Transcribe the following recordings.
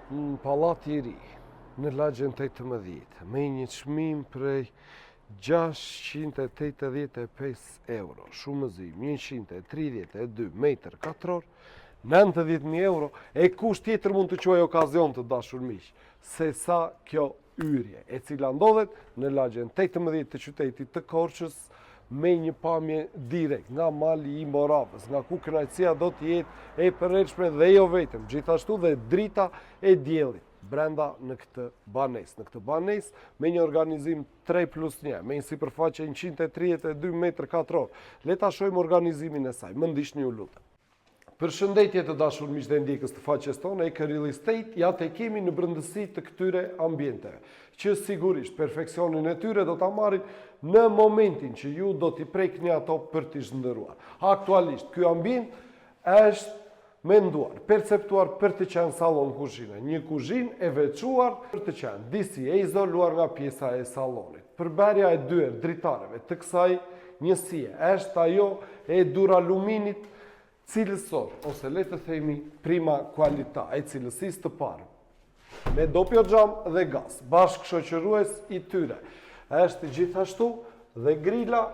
në Pallati i Ri, në lagjen 18, me një çmim prej 685 euro, shumëzim 132 metër katror, 90.000 euro, e kush tjetër mund të quaj okazion të dashur miq, se sa kjo yrje, e cila ndodhet në lagjen 18 të qytetit të Korçës, me një pamje direkt nga mali i Moravës, nga ku kënaqësia do të jetë e përhershme dhe jo vetëm, gjithashtu dhe drita e diellit brenda në këtë banesë. Në këtë banesë me një organizim 3+1, me një sipërfaqe 132 metër katror. Le ta shohim organizimin e saj. Më ndiqni ju lutem. Përshëndetje të dashur miq dhe ndjekës të faqes tonë, Eke Real Estate, ja te kemi në brendësi të këtyre ambienteve, që sigurisht perfeksionin e tyre do ta marrin në momentin që ju do t'i prekni ato për t'i zhndëruar. Aktualisht, ky ambient është menduar, perceptuar për të qenë sallon kuzhine, një kuzhinë e veçuar për të qenë disi e izoluar nga pjesa e sallonit. Përbërja e dyer dritareve të kësaj njësie është ajo e duraluminit cilësor, ose le të themi prima qualità, e cilësisë të parë, me doppio xham dhe gaz, bashkëshoqërues i tyre. Është gjithashtu dhe grila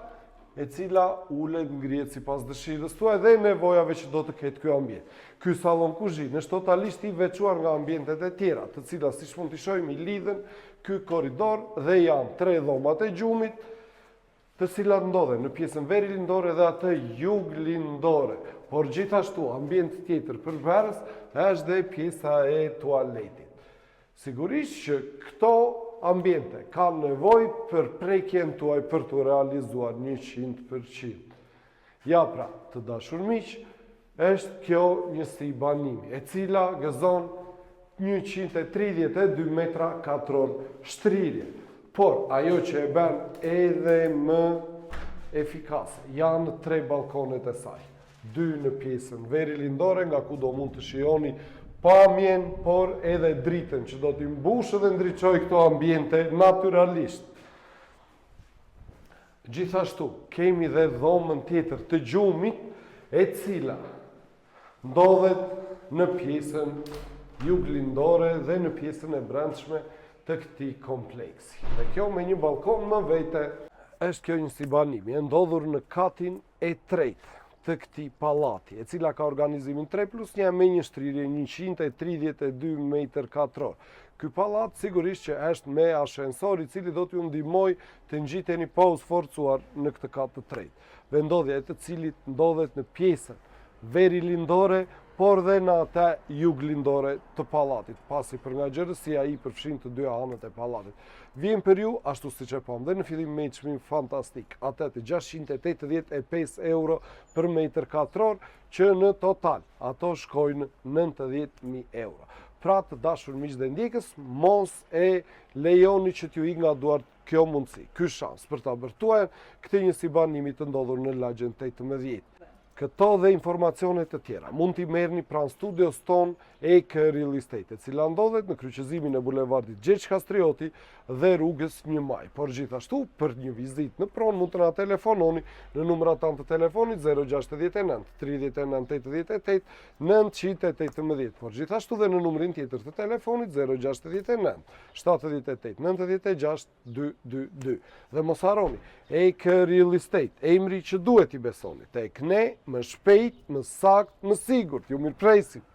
e cila ulet ngrihet sipas dëshirës tuaj dhe nevojave që do të ketë ky ambient. Ky sallon kuzhinë është totalisht i veçuar nga ambientet e tjera, të cilat siç mund t'i shohim i lidhen ky korridor dhe janë 3 dhomat e gjumit, të cilat ndodhen në pjesën verilindore dhe atë juglindore. Por gjithashtu ambient tjetër përpërës është dhe pjesa e tualetit. Sigurisht që këto ambiente kanë nevojë për prekjen tuaj për të realizuar 100%. Ja pra, të dashur miq, është kjo njësi banimi, e cila gëzon 132 metra katror shtrirje. Por ajo që e bën edhe më efikase janë 3 balkonet e saj. 2 në pjesën verilindore, nga ku do mund të shihoni pamjen, por edhe dritën që do t'i mbushë dhe ndriçoj këto ambiente natyralisht. Gjithashtu, kemi dhe dhomën tjetër të gjumit, e cila ndodhet në pjesën juglindore dhe në pjesën e brendshme të këtij kompleksi. Dhe kjo me një balkon më vete, është kjo një si banimi, e ndodhur në katin e 3 të këtij pallati, e cila ka organizimin 3+1 me një shtrirje 132 metër katror. Ky pallat sigurisht që është me ashensor i cili do t'ju ndihmojë të ngjiteni pa u sforcuar në këtë kat të tretë. Vendodhja e të cilit ndodhet në pjesën verilindore, por dhe në atë juglindore të pallatit, pasi për nga gjerësia i përfshin të 2 anët e pallatit. Vjen për ju, ashtu siç e pam, dhe në fillim me një çmim fantastik, atë të 685 euro për metër katror, që në total ato shkojnë 90.000 euro. Pra të dashur miq dhe ndjekës, mos e lejoni që t'ju ikë nga duart kjo mundësi, ky shans për ta bërë tuaj këtë njësi banimi të ndodhur në lagjen 18. Këto dhe informacionet të tjera mund t'i merrni pranë studios ton Eke Real Estate, e cila ndodhet në kryqëzimin e bulevardit Gjergj Kastrioti dhe rrugës 1 Maj. Por gjithashtu, për një vizitë në pronë mund të na telefononi në numrat tanë të telefonit 069 39 88 918. Por gjithashtu dhe në numrin tjetër të telefonit 069 78 96 222. Dhe mos harroni, Eke Real Estate, emri që duhet i besoni, tek ne, më shpejt, më sakt, më sigurt. Ju mirëpresim.